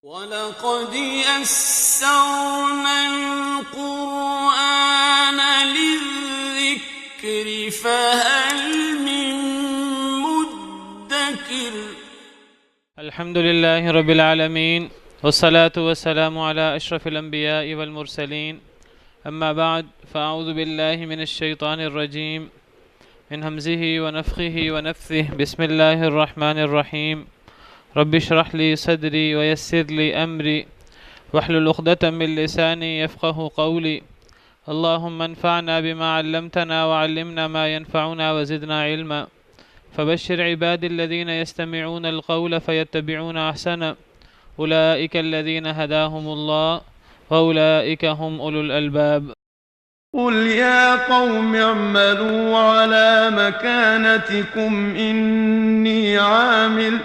وَلَقَدْ يَسَّرْنَا الْقُرْآنَ لِلذِّكْرِ فَهَلْ مِن مُّدَّكِرٍ الحمد لله رب العالمين والصلاة والسلام على أشرف الأنبياء والمرسلين أما بعد فأعوذ بالله من الشيطان الرجيم من همزه ونفخه ونفثه بسم الله الرحمن الرحيم رب اشرح لي صدري ويسر لي أمري واحلل عقدة من لساني يفقه قولي اللهم انفعنا بما علمتنا وعلمنا ما ينفعنا وزدنا علما فبشر عبادي الذين يستمعون القول فيتبعون أحسنه أولئك الذين هداهم الله وأولئك هم أولو الألباب. قل يا قوم اعملوا على مكانتكم إني عامل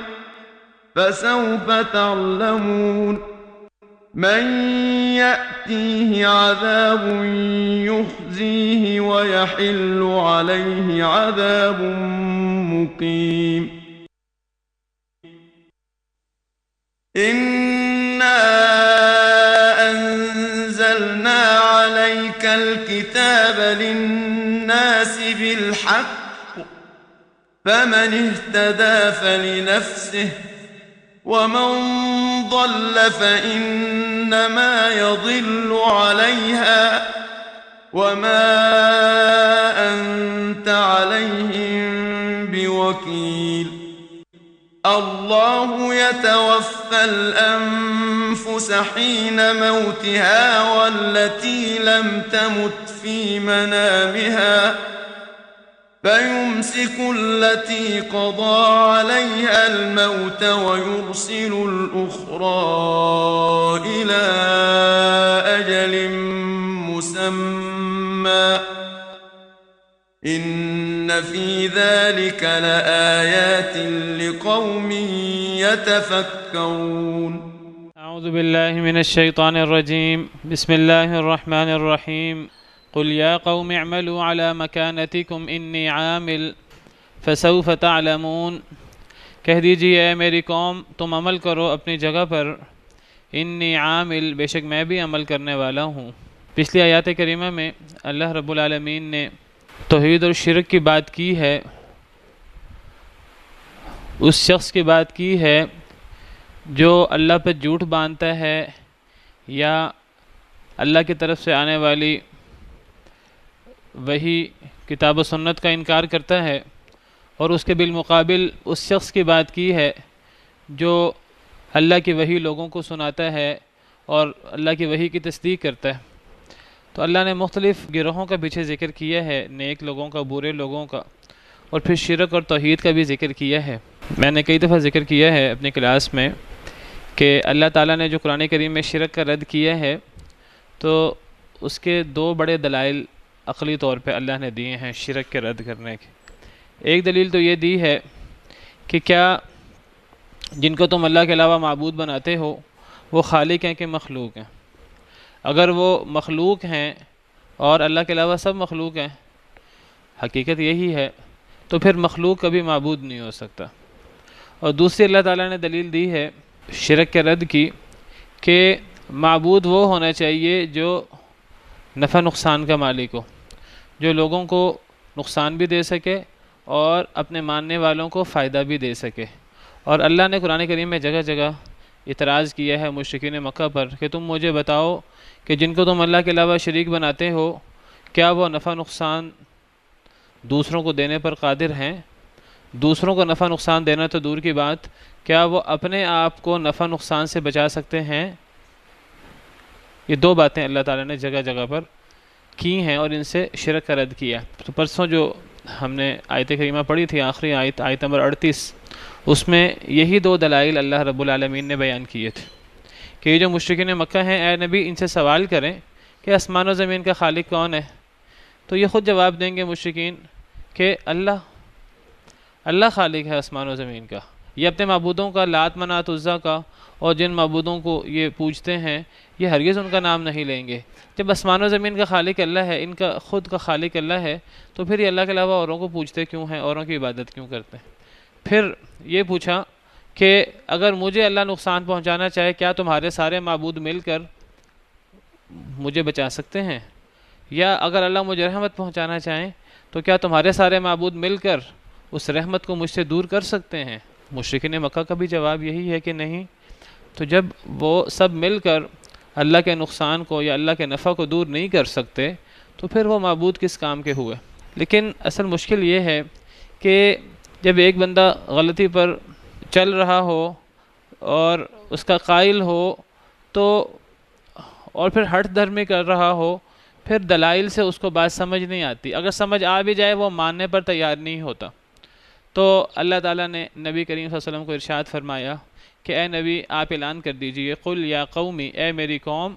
فسوف تعلمون من يأتيه عذاب يخزيه ويحل عليه عذاب مقيم إنا أنزلنا عليك الكتاب للناس بالحق فمن اهتدى فلنفسه ومن ضل فإنما يضل عليها وما أنت عليهم بوكيل الله يتوفى الأنفس حين موتها والتي لم تمت في منامها فيمسك التي قضى عليها الموت ويرسل الأخرى إلى أجل مسمى إن في ذلك لآيات لقوم يتفكرون أعوذ بالله من الشيطان الرجيم بسم الله الرحمن الرحيم قل يا قوم اعملوا على مكانتكم انی عامل فسوف تعلمون کہہ دیجئے اے میری قوم تم عمل کرو اپنی جگہ پر انی عامل بے شک میں بھی عمل کرنے والا ہوں۔ پچھلی آیات کریمہ میں اللہ رب العالمین نے توحید اور شرک کی بات کی ہے، اس شخص کی بات کی ہے جو اللہ پہ جھوٹ باندھتا ہے یا اللہ کی طرف سے آنے والی وہی کتاب و سنت کا انکار کرتا ہے، اور اس کے بالمقابل اس شخص کی بات کی ہے جو اللہ کی وحی لوگوں کو سناتا ہے اور اللہ کی وحی کی تصدیق کرتا ہے۔ تو اللہ نے مختلف گروہوں کا پیچھے ذکر کیا ہے، نیک لوگوں کا، برے لوگوں کا، اور پھر شرک اور توحید کا بھی ذکر کیا ہے۔ میں نے کئی دفعہ ذکر کیا ہے اپنی کلاس میں کہ اللہ تعالیٰ نے جو قرآن کریم میں شرک کا رد کیا ہے تو اس کے دو بڑے دلائل عقلی طور پہ اللہ نے دیے ہیں شرک کے رد کرنے کے۔ ایک دلیل تو یہ دی ہے کہ کیا جن کو تم اللہ کے علاوہ معبود بناتے ہو وہ خالق ہیں کہ مخلوق ہیں؟ اگر وہ مخلوق ہیں اور اللہ کے علاوہ سب مخلوق ہیں، حقیقت یہی ہے، تو پھر مخلوق کبھی معبود نہیں ہو سکتا۔ اور دوسری اللہ تعالیٰ نے دلیل دی ہے شرک کے رد کی کہ معبود وہ ہونا چاہیے جو نفع نقصان کا مالک ہو، جو لوگوں کو نقصان بھی دے سکے اور اپنے ماننے والوں کو فائدہ بھی دے سکے۔ اور اللہ نے قرآن کریم میں جگہ جگہ اعتراض کیا ہے مشرکین مکہ پر کہ تم مجھے بتاؤ کہ جن کو تم اللہ کے علاوہ شریک بناتے ہو کیا وہ نفع نقصان دوسروں کو دینے پر قادر ہیں؟ دوسروں کو نفع نقصان دینا تو دور کی بات، کیا وہ اپنے آپ کو نفع نقصان سے بچا سکتے ہیں؟ یہ دو باتیں اللہ تعالیٰ نے جگہ جگہ پر کی ہیں اور ان سے شرک کا رد کیا۔ تو پرسوں جو ہم نے آیت کریمہ پڑھی تھی، آخری آیت نمبر 38، اس میں یہی دو دلائل اللہ رب العالمین نے بیان کیے تھے کہ یہ جو مشرکین مکہ ہیں، اے نبی ان سے سوال کریں کہ آسمان و زمین کا خالق کون ہے؟ تو یہ خود جواب دیں گے مشرکین کہ اللہ خالق ہے آسمان و زمین کا۔ یہ اپنے معبودوں کا، لات منات عزا کا اور جن معبودوں کو یہ پوجتے ہیں، یہ ہرگز ان کا نام نہیں لیں گے۔ جب آسمان و زمین کا خالق اللہ ہے، ان کا خود کا خالق اللہ ہے، تو پھر یہ اللہ کے علاوہ اوروں کو پوجتے کیوں ہیں، اوروں کی عبادت کیوں کرتے ہیں؟ پھر یہ پوچھا کہ اگر مجھے اللہ نقصان پہنچانا چاہے کیا تمہارے سارے معبود مل کر مجھے بچا سکتے ہیں؟ یا اگر اللہ مجھے رحمت پہنچانا چاہیں تو کیا تمہارے سارے معبود مل کر اس رحمت کو مجھ سے دور کر سکتے ہیں؟ مشرکین مکہ کا بھی جواب یہی ہے کہ نہیں۔ تو جب وہ سب مل کر اللہ کے نقصان کو یا اللہ کے نفع کو دور نہیں کر سکتے تو پھر وہ معبود کس کام کے ہوئے؟ لیکن اصل مشکل یہ ہے کہ جب ایک بندہ غلطی پر چل رہا ہو اور اس کا قائل ہو تو اور پھر ہٹ دھرمی کر رہا ہو، پھر دلائل سے اس کو بات سمجھ نہیں آتی، اگر سمجھ آ بھی جائے وہ ماننے پر تیار نہیں ہوتا۔ تو اللہ تعالیٰ نے نبی کریم صلی اللہ علیہ وسلم کو ارشاد فرمایا کہ اے نبی آپ اعلان کر دیجئے، قل یا قومی، اے میری قوم،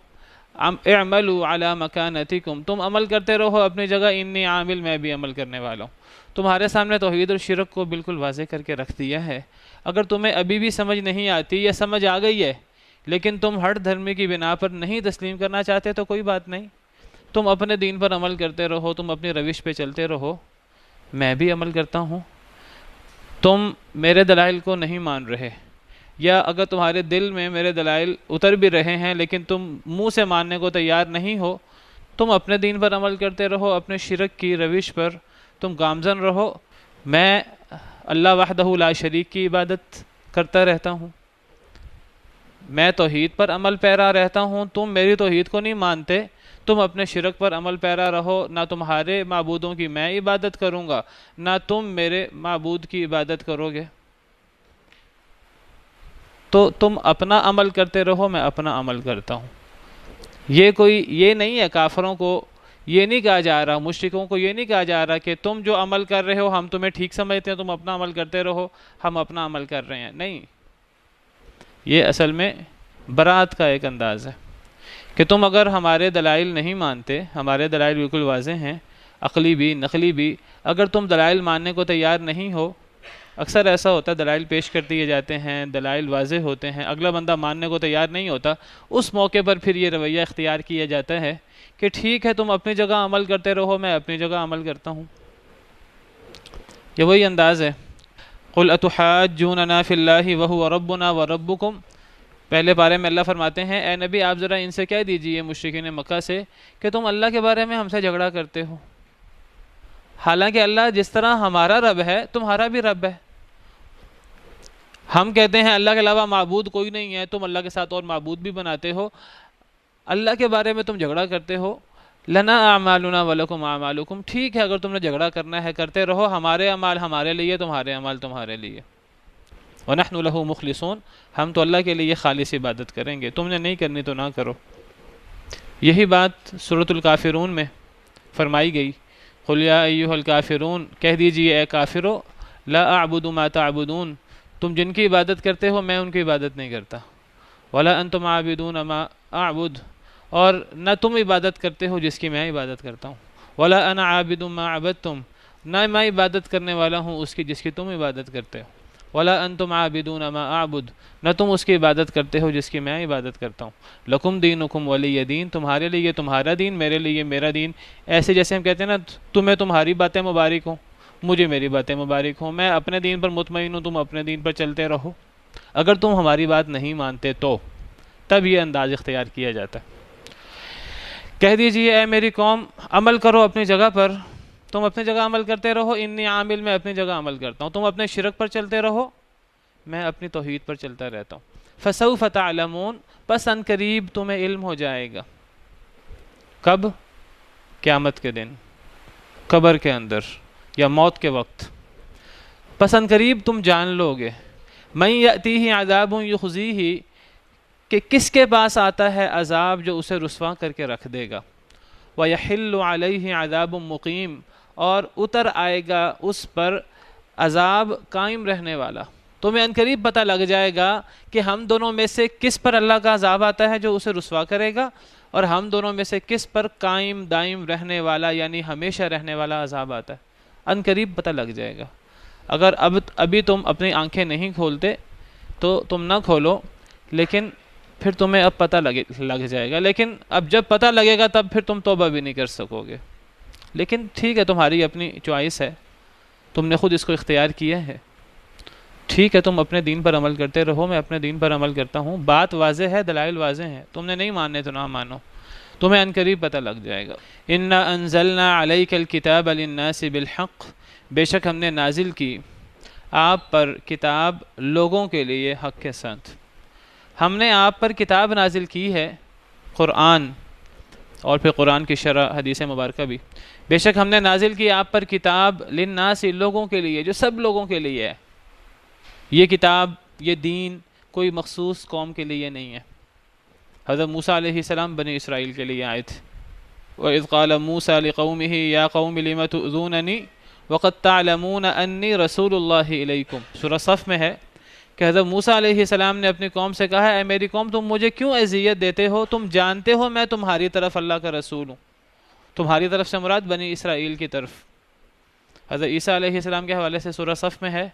اعملوا علی مکانتکم، تم عمل کرتے رہو اپنی جگہ، انی عامل، میں بھی عمل کرنے والا ہوں۔ تمہارے سامنے توحید اور شرک کو بالکل واضح کر کے رکھ دیا ہے۔ اگر تمہیں ابھی بھی سمجھ نہیں آتی یا سمجھ آ گئی ہے لیکن تم ہٹ دھرمی کی بنا پر نہیں تسلیم کرنا چاہتے تو کوئی بات نہیں، تم اپنے دین پر عمل کرتے رہو، تم اپنی روش پہ چلتے رہو، میں بھی عمل کرتا ہوں۔ تم میرے دلائل کو نہیں مان رہے، یا اگر تمہارے دل میں میرے دلائل اتر بھی رہے ہیں لیکن تم منہ سے ماننے کو تیار نہیں ہو، تم اپنے دین پر عمل کرتے رہو، اپنے شرک کی روش پر تم گامزن رہو، میں اللہ وحدہ لا شریک کی عبادت کرتا رہتا ہوں، میں توحید پر عمل پیرا رہتا ہوں، تم میری توحید کو نہیں مانتے، تم اپنے شرک پر عمل پیرا رہو، نہ تمہارے معبودوں کی میں عبادت کروں گا نہ تم میرے معبود کی عبادت کرو گے، تو تم اپنا عمل کرتے رہو، میں اپنا عمل کرتا ہوں۔ یہ نہیں ہے، کافروں کو یہ نہیں کہا جا رہا، مشرکوں کو یہ نہیں کہا جا رہا کہ تم جو عمل کر رہے ہو ہم تمہیں ٹھیک سمجھتے ہیں، تم اپنا عمل کرتے رہو، ہم اپنا عمل کر رہے ہیں، نہیں، یہ اصل میں برات کا ایک انداز ہے کہ تم اگر ہمارے دلائل نہیں مانتے، ہمارے دلائل بالکل واضح ہیں، عقلی بھی نقلی بھی، اگر تم دلائل ماننے کو تیار نہیں ہو، اکثر ایسا ہوتا ہے دلائل پیش کر دیے جاتے ہیں، دلائل واضح ہوتے ہیں، اگلا بندہ ماننے کو تیار نہیں ہوتا، اس موقع پر پھر یہ رویہ اختیار کیا جاتا ہے کہ ٹھیک ہے تم اپنی جگہ عمل کرتے رہو، میں اپنی جگہ عمل کرتا ہوں۔ یہ وہی انداز ہے، قُلْ أَتُحَاجُّونَنَا فِي اللَّهِ وَهُوَ رَبُّنَا وَرَبُّكُمْ، پہلے پارے میں اللہ فرماتے ہیں اے نبی آپ ذرا ان سے کہہ دیجئے، مشرکین مکہ سے، کہ تم اللہ کے بارے میں ہم سے جھگڑا کرتے ہو، حالانکہ اللہ جس طرح ہمارا رب ہے تمہارا بھی رب ہے۔ ہم کہتے ہیں اللہ کے علاوہ معبود کوئی نہیں ہے، تم اللہ کے ساتھ اور معبود بھی بناتے ہو، اللہ کے بارے میں تم جھگڑا کرتے ہو، لنا اعمالنا ولکم اعمالکم، ٹھیک ہے اگر تم نے جھگڑا کرنا ہے کرتے رہو، ہمارے اعمال ہمارے لیے، تمہارے اعمال تمہارے لیے، وَنَحْنُ لَهُ مُخْلِصُونَ، ہم تو اللہ کے لیے خالص عبادت کریں گے، تم نے نہیں کرنی تو نہ کرو۔ یہی بات سورۃ الکافرون میں فرمائی گئی، قُلْ يَا أَيُّهَا الْكَافِرُونَ، کہہ دیجئے اے کافرو، لا اعبد ما تعبدون، تم جن کی عبادت کرتے ہو میں ان کی عبادت نہیں کرتا، ولا انتم عابدون ما اعبد، اور نہ تم عبادت کرتے ہو جس کی میں عبادت کرتا ہوں، ولا انا عابد ما عبدتم، نہ میں عبادت کرنے والا ہوں اس کی جس کی تم عبادت کرتے ہو، ولا انتم عابدون ما اعبد، نہ تم اس کی عبادت کرتے ہو جس کی میں عبادت کرتا ہوں، لکم دینکم ولی دین، تمہارے لیے تمہارا دین، میرے لیے میرا دین، ایسے جیسے ہم کہتے ہیں نا تمہیں تمہاری باتیں مبارک ہوں، مجھے میری باتیں مبارک ہوں، میں اپنے دین پر مطمئن ہوں، تم اپنے دین پر چلتے رہو، اگر تم ہماری بات نہیں مانتے تو تب یہ انداز اختیار کیا جاتا ہے۔ کہہ دیجئے اے میری قوم، عمل کرو اپنی جگہ پر، تم اپنی جگہ عمل کرتے رہو، انی عامل، میں اپنی جگہ عمل کرتا ہوں، تم اپنے شرک پر چلتے رہو، میں اپنی توحید پر چلتا رہتا ہوں، فسوف تعلمون، پس ان قریب تمہیں علم ہو جائے گا، کب؟ قیامت کے دن، قبر کے اندر یا موت کے وقت، پس ان قریب تم جان لو گے، من یأتیہ عذاب یخزیہ، کہ کس کے پاس آتا ہے عذاب جو اسے رسوا کر کے رکھ دے گا، وَيَحِلُّ عَلَيْهِ عَذَابٌ مُقِيمٌ، اور اتر آئے گا اس پر عذاب قائم رہنے والا، تمہیں عنقریب پتہ لگ جائے گا کہ ہم دونوں میں سے کس پر اللہ کا عذاب آتا ہے جو اسے رسوا کرے گا، اور ہم دونوں میں سے کس پر قائم دائم رہنے والا یعنی ہمیشہ رہنے والا عذاب آتا ہے، عنقریب پتہ لگ جائے گا۔ اگر ابھی تم اپنی آنکھیں نہیں کھولتے تو تم نہ کھولو، لیکن پھر تمہیں اب پتہ لگ جائے گا، لیکن اب جب پتہ لگے گا تب پھر تم توبہ بھی نہیں کر سکو گے، لیکن ٹھیک ہے تمہاری اپنی چوائس ہے، تم نے خود اس کو اختیار کیا ہے، ٹھیک ہے تم اپنے دین پر عمل کرتے رہو، میں اپنے دین پر عمل کرتا ہوں، بات واضح ہے، دلائل واضح ہیں، تم نے نہیں ماننے تو نہ مانو، تمہیں عنقریب پتہ لگ جائے گا۔ اِنَّا أَنزَلْنَا عَلَيْكَ الْكِتَابَ لِلنَّاسِ بِالْحَقِّ، بے شک ہم نے نازل کی آپ پر کتاب لوگوں کے لیے حق کے ساتھ۔ ہم نے آپ پر کتاب نازل کی ہے، قرآن، اور پھر قرآن کی شرح حدیث مبارکہ بھی۔ بے شک ہم نے نازل کی آپ پر کتاب للناس، لوگوں کے لیے، جو سب لوگوں کے لیے ہے۔ یہ کتاب، یہ دین کوئی مخصوص قوم کے لیے نہیں ہے۔ حضرت موسیٰ علیہ السلام بنی اسرائیل کے لیے آئے تھے۔ وَإِذْ قَالَ مُوسَىٰ لِقَوْمِهِ يَا قَوْمِ لِمَ تُؤْذُونَنِي وَقَدْ تَعْلَمُونَ أَنِّي رَسُولُ اللَّهِ إِلَيْكُمْ۔ سورہ صف میں ہے کہ حضرت موسیٰ علیہ السلام نے اپنی قوم سے کہا، اے میری قوم تم مجھے کیوں اذیت دیتے ہو؟ تم جانتے ہو میں تمہاری طرف اللہ کا رسول ہوں۔ تمہاری طرف سے مراد بنی اسرائیل کی طرف۔ حضرت عیسیٰ علیہ السلام کے حوالے سے سورہ صف میں ہے،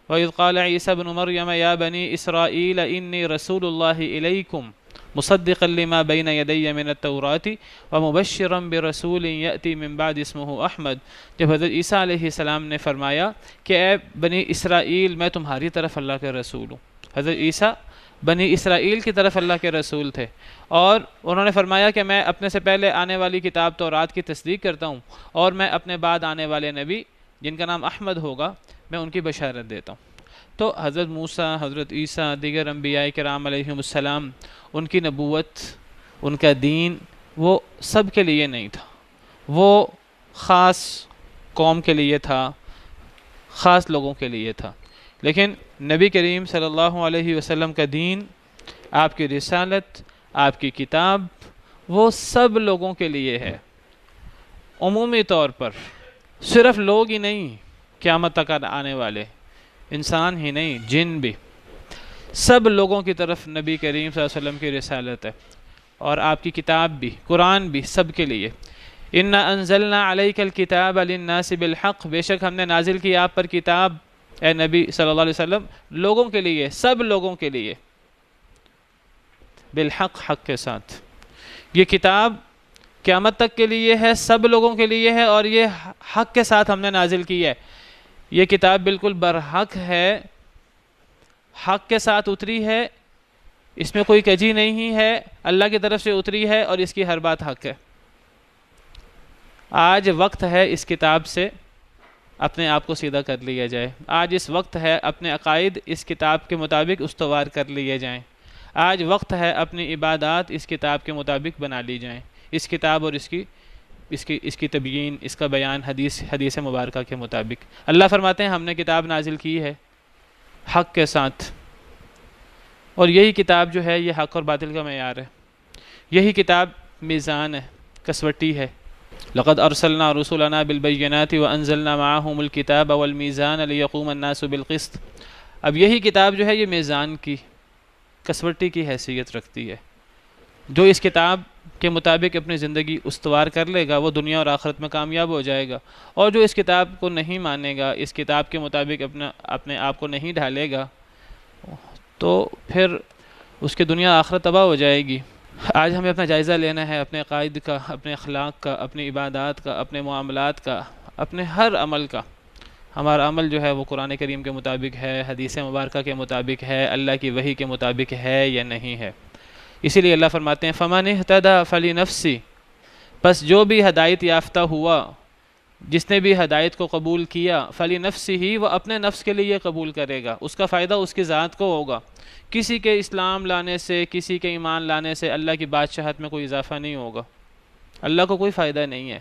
وَإِذْ قَالَ عِيسَى ابْنُ مَرْيَمَ يَا بَنِي إِسْرَائِيلَ إِنِّي رَسُولُ اللَّهِ إِلَيْكُمْ مُصَدِّقًا لِمَا بَيْنَ يَدَيَّ مِنَ التَّوْرَاةِ وَمُبَشِّرًا بِرَسُولٍ يَأْتِي مِن بَعْدِ اسْمُهُ أَحْمَدُ۔ جب حضرت عیسیٰ علیہ السلام نے فرمایا کہ اے بنی اسرائیل میں تمہاری طرف اللہ کے رسول ہوں۔ حضرت عیسیٰ بنی اسرائیل کی طرف اللہ کے رسول تھے، اور انہوں نے فرمایا کہ میں اپنے سے پہلے آنے والی کتاب تورات کی تصدیق کرتا ہوں، اور میں اپنے بعد آنے والے نبی جن کا نام احمد ہوگا میں ان کی بشارت دیتا ہوں۔ تو حضرت موسیٰ، حضرت عیسیٰ، دیگر انبیاء کرام علیہم السلام، ان کی نبوت، ان کا دین وہ سب کے لیے نہیں تھا، وہ خاص قوم کے لیے تھا، خاص لوگوں کے لیے تھا۔ لیکن نبی کریم صلی اللہ علیہ وسلم کا دین، آپ کی رسالت، آپ کی کتاب، وہ سب لوگوں کے لیے ہے، عمومی طور پر، صرف لوگ ہی نہیں، قیامت تک آنے والے انسان ہی نہیں، جن بھی، سب لوگوں کی طرف نبی کریم صلی اللہ علیہ وسلم کی رسالت ہے، اور آپ کی کتاب بھی، قرآن بھی سب کے لیے۔ اِنَّا أَنزَلْنَا عَلَيْكَ الْكِتَابَ لِلنَّاسِ بِالْحَقِّ، بے شک ہم نے نازل کی آپ پر کتاب اے نبی صلی اللہ علیہ وسلم لوگوں کے لیے، سب لوگوں کے لیے، بالحق، حق کے ساتھ۔ یہ کتاب قیامت تک کے لیے ہے، سب لوگوں کے لیے ہے، اور یہ حق کے ساتھ ہم نے نازل کی ہے۔ یہ کتاب بالکل برحق ہے، حق کے ساتھ اتری ہے، اس میں کوئی کجی نہیں ہے، اللہ کی طرف سے اتری ہے، اور اس کی ہر بات حق ہے۔ آج وقت ہے اس کتاب سے اپنے آپ کو سیدھا کر لیا جائے، آج اس وقت ہے اپنے عقائد اس کتاب کے مطابق استوار کر لیے جائیں، آج وقت ہے اپنی عبادات اس کتاب کے مطابق بنا لی جائیں، اس کتاب اور اس کی تبیین، اس کا بیان حدیث مبارکہ کے مطابق۔ اللہ فرماتے ہیں ہم نے کتاب نازل کی ہے حق کے ساتھ، اور یہی کتاب جو ہے یہ حق اور باطل کا معیار ہے، یہی کتاب میزان ہے، کسوٹی ہے۔ لقد ارسلنا رسلنا بالبینات وانزلنا معهم الكتاب والمیزان لیقوم الناس بالقسط۔ اب یہی کتاب جو ہے یہ میزان کی، کسوٹی کی حیثیت رکھتی ہے۔ جو اس کتاب کے مطابق اپنی زندگی استوار کر لے گا وہ دنیا اور آخرت میں کامیاب ہو جائے گا، اور جو اس کتاب کو نہیں مانے گا، اس کتاب کے مطابق اپنے آپ کو نہیں ڈھالے گا، تو پھر اس کی دنیا آخرت تباہ ہو جائے گی۔ آج ہمیں اپنا جائزہ لینا ہے، اپنے عقائد کا، اپنے اخلاق کا، اپنی عبادات کا، اپنے معاملات کا، اپنے ہر عمل کا۔ ہمارا عمل جو ہے وہ قرآن کریم کے مطابق ہے، حدیث مبارکہ کے مطابق ہے، اللہ کی وحی کے مطابق ہے یا نہیں ہے۔ اسی لیے اللہ فرماتے ہیں فَمَنِ اهْتَدَىٰ فَلِنَفْسِهِ، پس جو بھی ہدایت یافتہ ہوا، جس نے بھی ہدایت کو قبول کیا، فَلِنَفْسِهِ، وہ اپنے نفس کے لیے قبول کرے گا، اس کا فائدہ اس کی ذات کو ہوگا۔ کسی کے اسلام لانے سے، کسی کے ایمان لانے سے اللہ کی بادشاہت میں کوئی اضافہ نہیں ہوگا، اللہ کو کوئی فائدہ نہیں ہے،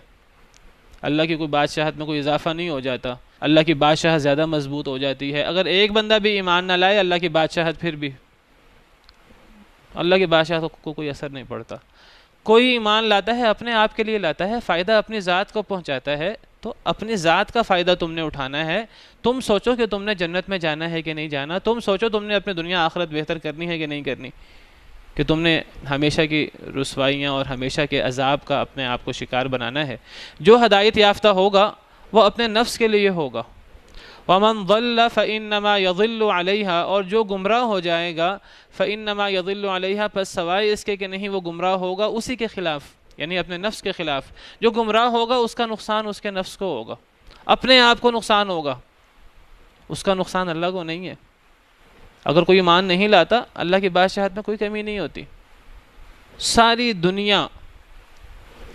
اللہ کی کوئی بادشاہت میں کوئی اضافہ نہیں ہو جاتا، اللہ کی بادشاہت زیادہ مضبوط ہو جاتی ہے۔ اگر ایک بندہ بھی ایمان نہ لائے اللہ کی بادشاہت، پھر بھی اللہ کی بادشاہت کو کوئی اثر نہیں پڑتا۔ کوئی ایمان لاتا ہے اپنے آپ کے لیے لاتا ہے، فائدہ اپنی ذات کو پہنچاتا ہے، تو اپنی ذات کا فائدہ تم نے اٹھانا ہے۔ تم سوچو کہ تم نے جنت میں جانا ہے کہ نہیں جانا، تم سوچو تم نے اپنی دنیا آخرت بہتر کرنی ہے کہ نہیں کرنی، کہ تم نے ہمیشہ کی رسوائیاں اور ہمیشہ کے عذاب کا اپنے آپ کو شکار بنانا ہے۔ جو ہدایت یافتہ ہوگا وہ اپنے نفس کے لیے ہوگا۔ وَمَنْ ضَلَّ فَإِنَّمَا يَضِلُّ عَلَيْهَا، اور جو گمراہ ہو جائے گا فَإِنَّمَا يَضِلُّ عَلَيْهَا، پس سوائے اس کے کہ نہیں وہ گمراہ ہوگا اسی کے خلاف، یعنی اپنے نفس کے خلاف۔ جو گمراہ ہوگا اس کا نقصان اس کے نفس کو ہوگا، اپنے آپ کو نقصان ہوگا، اس کا نقصان اللہ کو نہیں ہے۔ اگر کوئی ایمان نہیں لاتا اللہ کی بادشاہت میں کوئی کمی نہیں ہوتی. ساری دنیا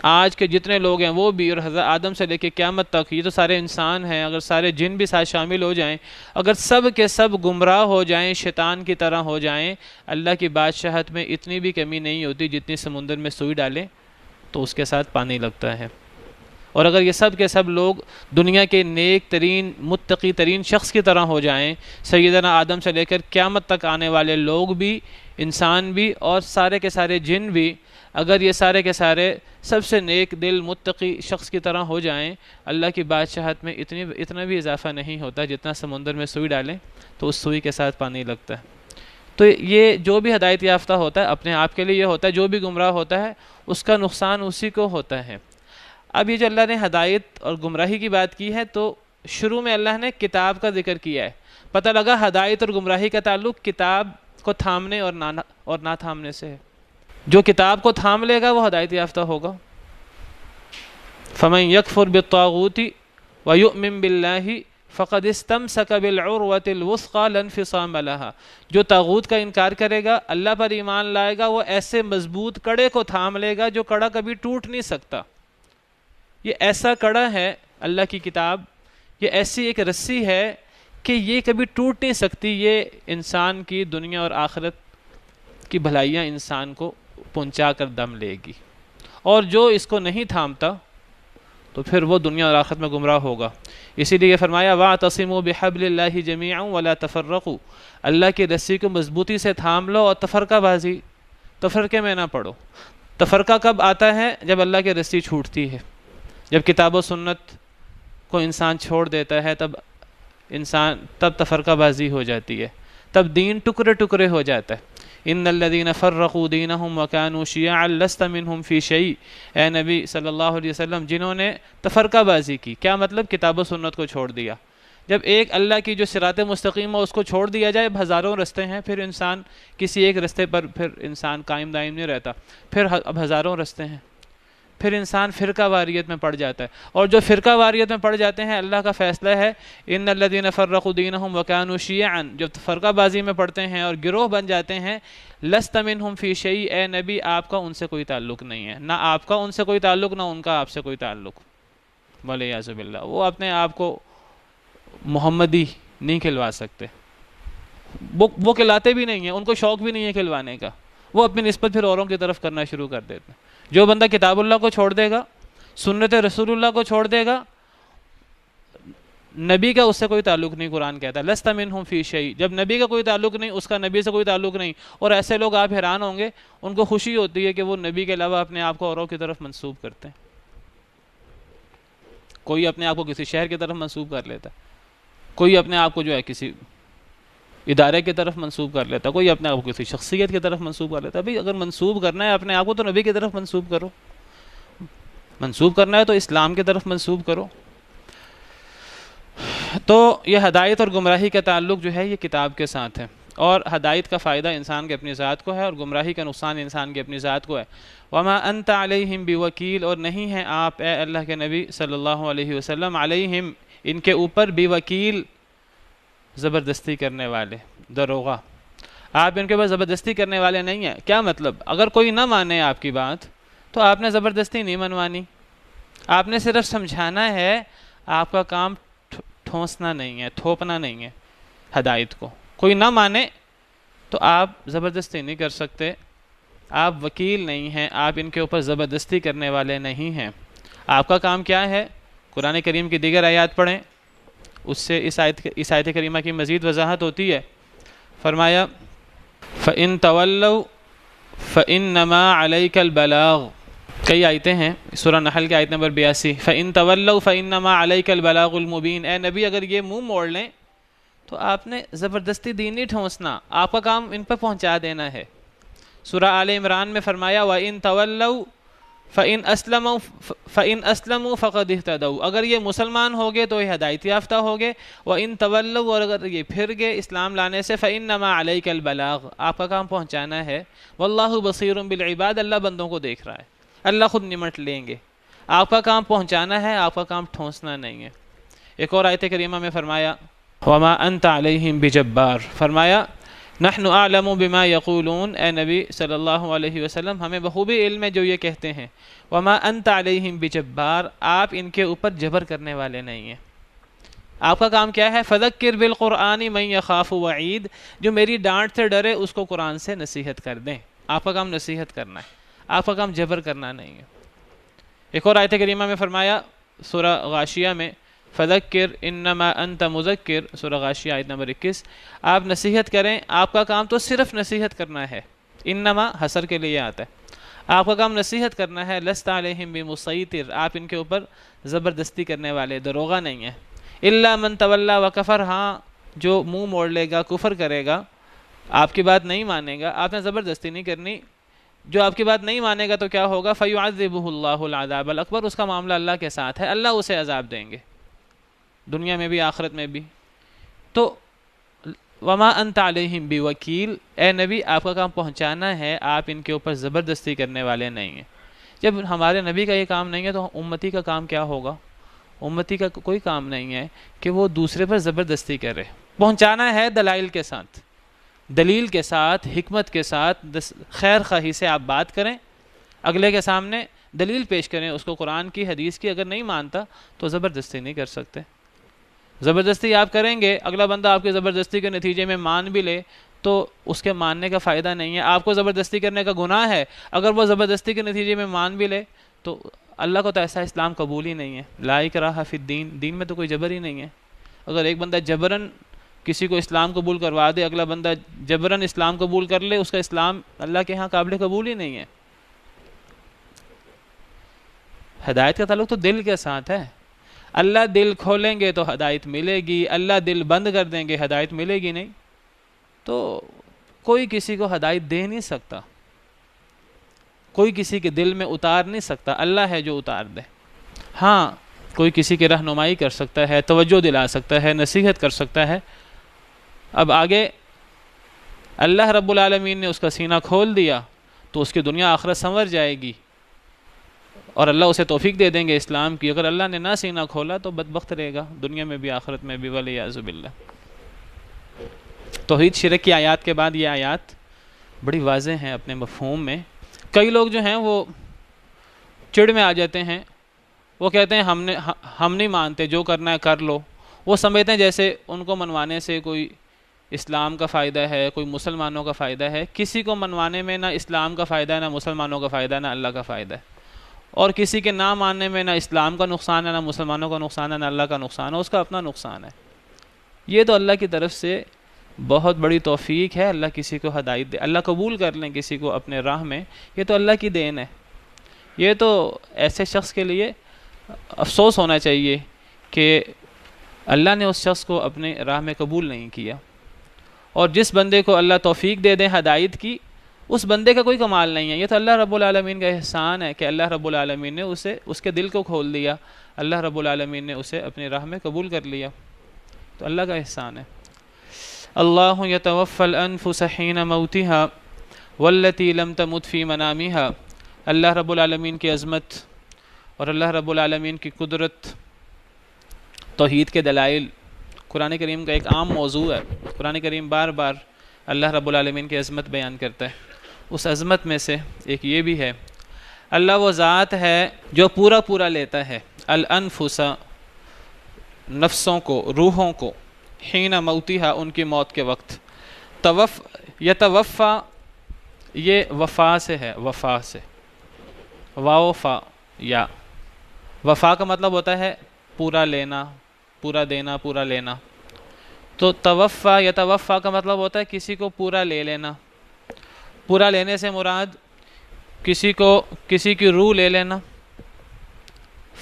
آج کے جتنے لوگ ہیں وہ بھی، اور حضرت آدم سے لے کے قیامت تک، یہ تو سارے انسان ہیں، اگر سارے جن بھی ساتھ شامل ہو جائیں، اگر سب کے سب گمراہ ہو جائیں، شیطان کی طرح ہو جائیں، اللہ کی بادشاہت میں اتنی بھی کمی نہیں ہوتی جتنی سمندر میں سوئی ڈالیں تو اس کے ساتھ پانی لگتا ہے. اور اگر یہ سب کے سب لوگ دنیا کے نیک ترین متقی ترین شخص کی طرح ہو جائیں، سیدنا آدم سے لے کر قیامت تک آنے والے لوگ بھی، انسان بھی، اور سارے کے سارے جن بھی، اگر یہ سارے کے سارے سب سے نیک دل متقی شخص کی طرح ہو جائیں، اللہ کی بادشاہت میں اتنا بھی اضافہ نہیں ہوتا جتنا سمندر میں سوئی ڈالیں تو اس سوئی کے ساتھ پانی لگتا ہے. تو یہ جو بھی ہدایت یافتہ ہوتا ہے اپنے آپ کے لیے یہ ہوتا ہے، جو بھی گمراہ ہوتا ہے اس کا نقصان اسی کو ہوتا ہے. اب یہ جو اللہ نے ہدایت اور گمراہی کی بات کی ہے تو شروع میں اللہ نے کتاب کا ذکر کیا ہے. پتہ لگا ہدایت اور گمراہی کا تعلق کتاب کو تھامنے اور نہ تھامنے سے ہے. جو کتاب کو تھام لے گا وہ ہدایت یافتہ ہوگا. فَمَن يَكْفُرْ بِالطَّاغُوتِ وَيُؤْمِن بِاللَّهِ فَقَدِ اسْتَمْسَكَ بِالْعُرْوَةِ الْوُثْقَى لَا انفصام لَهَا. جو طاغوت کا انکار کرے گا، اللہ پر ایمان لائے گا، وہ ایسے مضبوط کڑے کو تھام لے گا جو کڑا کبھی ٹوٹ نہیں سکتا. یہ ایسا کڑا ہے اللہ کی کتاب، یہ ایسی ایک رسی ہے کہ یہ کبھی ٹوٹ نہیں سکتی. یہ انسان کی دنیا اور آخرت کی بھلائیاں انسان کو پہنچا کر دم لے گی. اور جو اس کو نہیں تھامتا تو پھر وہ دنیا اور آخرت میں گمراہ ہوگا. اسی لیے یہ فرمایا وَاعْتَصِمُوا بِحَبْلِ اللَّهِ جَمِيعًا وَلَا تَفَرَّقُوا. اللہ کی رسی کو مضبوطی سے تھام لو اور تفرقے میں نہ پڑو. تفرقہ کب آتا ہے؟ جب اللہ کی رسی چھوٹتی ہے، جب کتاب و سنت کو انسان چھوڑ دیتا ہے تب تفرقہ بازی ہو جاتی ہے، تب دین ٹکڑے ٹکڑے ہو جاتا ہے. ان الذين فرقوا دينهم وكانوا شيعا لست منهم في شيء. اے نبی صلی اللہ علیہ وسلم، جنہوں نے تفرقہ بازی کی، کیا مطلب؟ کتاب و سنت کو چھوڑ دیا. جب ایک اللہ کی جو صراط مستقیم ہے اس کو چھوڑ دیا جائے، ہزاروں رستے ہیں، پھر انسان کسی ایک رستے پر پھر انسان قائم دائم نہیں رہتا، پھر اب ہزاروں رستے ہیں، پھر انسان فرقہ واریت میں پڑ جاتا ہے. اور جو فرقہ واریت میں پڑ جاتے ہیں، اللہ کا فیصلہ ہے ان الذين فرقوا دينهم وكانوا شيعا. جو فرقہ بازی میں پڑتے ہیں اور گروہ بن جاتے ہیں، لست منهم في شيء. اے نبی آپ کا ان سے کوئی تعلق نہیں ہے، نہ آپ کا ان سے کوئی تعلق، نہ ان کا آپ سے کوئی تعلق. والعیاذ باللہ. وہ اپنے آپ کو محمدی نہیں کھلوا سکتے، وہ کھلاتے بھی نہیں ہیں، ان کو شوق بھی نہیں ہے کھلوانے کا. وہ اپنی نسبت پھر اوروں کی طرف کرنا شروع کر دیتے ہیں. جو بندہ کتاب اللہ کو چھوڑ دے گا، سنت رسول اللہ کو چھوڑ دے گا، نبی کا اس سے کوئی تعلق نہیں. قرآن کہتا ہے لست منہم فی شیء. جب نبی کا کوئی تعلق نہیں، اس کا نبی سے کوئی تعلق نہیں. اور ایسے لوگ آپ حیران ہوں گے، ان کو خوشی ہوتی ہے کہ وہ نبی کے علاوہ اپنے آپ کو اوروں کی طرف منسوب کرتے ہیں. کوئی اپنے آپ کو کسی شہر کی طرف منسوب کر لیتا ہے، کوئی اپنے آپ کو جو ہے کسی ادارے کی طرف منسوب کر لیتا ہے، کوئی اپنے آپ کو کسی شخصیت کی طرف منسوب کر لیتا ہے. بھئی اگر منسوب کرنا ہے اپنے آپ کو تو نبی کی طرف منسوب کرو، منسوب کرنا ہے تو اسلام کی طرف منسوب کرو. تو یہ ہدایت اور گمراہی کا تعلق جو ہے یہ کتاب کے ساتھ ہے. اور ہدایت کا فائدہ انسان کے اپنی ذات کو ہے، اور گمراہی کا نقصان انسان کے اپنی ذات کو ہے. وما انت علیہم بوکیل. اور نہیں ہیں آپ اے اللہ کے نبی صلی اللہ علیہ وسلم علیہم ان کے اوپر بوکیل زبردستی کرنے والے، دروغہ. آپ ان کے اوپر زبردستی کرنے والے نہیں ہیں. کیا مطلب؟ اگر کوئی نہ مانے آپ کی بات تو آپ نے زبردستی نہیں منوانی، آپ نے صرف سمجھانا ہے. آپ کا کام ٹھونسنا نہیں ہے، تھوپنا نہیں ہے ہدایت کو. کوئی نہ مانے تو آپ زبردستی نہیں کر سکتے، آپ وکیل نہیں ہیں، آپ ان کے اوپر زبردستی کرنے والے نہیں ہیں. آپ کا کام کیا ہے؟ قرآن کریم کی دیگر آیات پڑھیں، اس سے اس آیت کریمہ کی مزید وضاحت ہوتی ہے. فرمایا فَإِن تَوَلَّوْا فَإِنَّمَا عَلَيْكَ الْبَلَاغُ. کئی آیتیں ہیں، سورہ نحل کی آیت نمبر 82. فَإِن تَوَلَّوْا فَإِنَّمَا عَلَيْكَ الْبَلَاغُ الْمُبِينُ. اے نبی اگر یہ منہ موڑ لیں تو آپ نے زبردستی دین نہیں ٹھونسنا، آپ کا کام ان پر پہنچا دینا ہے. سورہ آل عمران میں فرمایا وَإِن تَوَلَّوْا فَإِنْ أَسْلَمُوا فَقَدِ اهْتَدَوْا. اگر یہ مسلمان ہوگے تو یہ ہدایت یافتہ ہوگے. وَإِن تَوَلَّوْا. اور اگر یہ پھر گئے اسلام لانے سے فَإِنَّمَا عَلَيْكَ الْبَلَاغُ. آپ کا کام پہنچانا ہے. وَاللَّهُ بَصِيرٌ بِالْعِبَادِ. اللہ بندوں کو دیکھ رہا ہے، اللہ خود نمٹ لیں گے. آپ کا کام پہنچانا ہے، آپ کا کام ٹھونسنا نہیں ہے. ایک اور آیت کریمہ میں فرمایا وَمَا أَنْتَ عَلَيْهِمْ بِجَبَّارٍ. فرمایا نحن اعلم بما یقولون، اے نبی صلی اللہ علیہ وسلم ہمیں بخوبی علم ہے جو یہ کہتے ہیں، وما انت علیہم بجبار، آپ ان کے اوپر جبر کرنے والے نہیں ہیں۔ آپ کا کام کیا ہے؟ فذکر بالقرآن من یخاف وعید، جو میری ڈانٹ سے ڈرے اس کو قرآن سے نصیحت کر دیں۔ آپ کا کام نصیحت کرنا ہے، آپ کا کام جبر کرنا نہیں ہے۔ ایک اور آیت کریمہ میں فرمایا سورہ غاشیہ میں، فذکر انما انت مذکر، سورہ غاشیہ آیت نمبر 21، آپ نصیحت کریں، آپ کا کام تو صرف نصیحت کرنا ہے۔ انما حصر کے لیے آتا ہے، آپ کا کام نصیحت کرنا ہے۔ لست علیہم بمسیطر، آپ ان کے اوپر زبردستی کرنے والے دروغہ نہیں ہیں۔ الا من تولی وکفر، ہاں جو منہ موڑ لے گا، کفر کرے گا، آپ کی بات نہیں مانے گا، آپ نے زبردستی نہیں کرنی۔ جو آپ کی بات نہیں مانے گا تو کیا ہوگا؟ فیعذبہ اللہ العذاب الاکبر، اس کا معاملہ اللہ کے ساتھ ہے، اللہ اسے عذاب دیں گے دنیا میں بھی آخرت میں بھی۔ تو وما انت علیہم بوکیل، اے نبی آپ کا کام پہنچانا ہے، آپ ان کے اوپر زبردستی کرنے والے نہیں ہیں۔ جب ہمارے نبی کا یہ کام نہیں ہے تو امتی کا کام کیا ہوگا؟ امتی کا کوئی کام نہیں ہے کہ وہ دوسرے پر زبردستی کرے، پہنچانا ہے دلائل کے ساتھ، دلیل کے ساتھ، حکمت کے ساتھ، خیر خواہی سے آپ بات کریں، اگلے کے سامنے دلیل پیش کریں اس کو قرآن کی، حدیث کی۔ اگر نہیں مانتا تو زبردستی نہیں کر سکتے۔ زبردستی آپ کریں گے، اگلا بندہ آپ کی زبردستی کے نتیجے میں مان بھی لے تو اس کے ماننے کا فائدہ نہیں ہے، آپ کو زبردستی کرنے کا گناہ ہے۔ اگر وہ زبردستی کے نتیجے میں مان بھی لے تو اللہ کو تو ایسا اسلام قبول ہی نہیں ہے۔ لا اکراہ فی الدین، دین میں تو کوئی جبر ہی نہیں ہے۔ اگر ایک بندہ جبراً کسی کو اسلام قبول کروا دے، اگلا بندہ جبراً اسلام قبول کر لے، اس کا اسلام اللہ کے ہاں قابل قبول ہی نہیں ہے۔ ہدایت کا تعلق تو دل کے ساتھ ہے۔ اللہ دل کھولیں گے تو ہدایت ملے گی، اللہ دل بند کر دیں گے ہدایت ملے گی نہیں۔ تو کوئی کسی کو ہدایت دے نہیں سکتا، کوئی کسی کے دل میں اتار نہیں سکتا، اللہ ہے جو اتار دے۔ ہاں کوئی کسی کی رہنمائی کر سکتا ہے، توجہ دلا سکتا ہے، نصیحت کر سکتا ہے۔ اب آگے اللہ رب العالمین نے اس کا سینہ کھول دیا تو اس کی دنیا آخرت سنور جائے گی، اور اللہ اسے توفیق دے دیں گے اسلام کی۔ اگر اللہ نے نہ سینہ کھولا تو بدبخت رہے گا دنیا میں بھی آخرت میں بھی، والعیاذ باللہ۔ توحید شرک کی آیات کے بعد یہ آیات بڑی واضح ہیں اپنے مفہوم میں۔ کئی لوگ جو ہیں وہ چڑ میں آ جاتے ہیں، وہ کہتے ہیں ہم نہیں مانتے، جو کرنا ہے کر لو۔ وہ سمجھتے ہیں جیسے ان کو منوانے سے کوئی اسلام کا فائدہ ہے، کوئی مسلمانوں کا فائدہ ہے۔ کسی کو منوانے میں نہ اسلام کا فائدہ ہے، نہ مسلمانوں کا فائدہ ہے، نہ اللہ کا فائدہ ہے۔ اور کسی کے نہ ماننے میں نہ اسلام کا نقصان ہے، نہ مسلمانوں کا نقصان ہے، نہ اللہ کا نقصان ہے، اس کا اپنا نقصان ہے۔ یہ تو اللہ کی طرف سے بہت بڑی توفیق ہے، اللہ کسی کو ہدایت دے، اللہ قبول کر لیں کسی کو اپنے راہ میں، یہ تو اللہ کی دین ہے۔ یہ تو ایسے شخص کے لیے افسوس ہونا چاہیے کہ اللہ نے اس شخص کو اپنے راہ میں قبول نہیں کیا۔ اور جس بندے کو اللہ توفیق دے دیں ہدایت کی، اس بندے کا کوئی کمال نہیں ہے، یہ تو اللہ رب العالمین کا احسان ہے کہ اللہ رب العالمین نے اس کے دل کو کھول دیا، اللہ رب العالمین نے اسے اپنی راہ میں قبول کر لیا، تو اللہ کا احسان ہے۔ اللہ یتوفی الانفس حین موتها والتی لم تمت فی منامها، اللہ رب العالمین کی عظمت اور اللہ رب العالمین کی قدرت، توحید کے دلائل قرآن کریم کا ایک عام موضوع ہے۔ قرآن کریم بار بار اللہ رب العالمین کی عظمت بیان کرتا ہے۔ اس عظمت میں سے ایک یہ بھی ہے، اللہ وہ ذات ہے جو پورا لیتا ہے، الانفس نفسوں کو، روحوں کو، حین موتیہا ان کی موت کے وقت، یتوفا یہ وفا سے ہے، وفا سے، واو فا یا، وفا کا مطلب ہوتا ہے پورا لینا، پورا دینا، پورا لینا۔ تو توفا یتوفا کا مطلب ہوتا ہے کسی کو پورا لے لینا۔ پورا لینے سے مراد کسی کی روح لے لینا،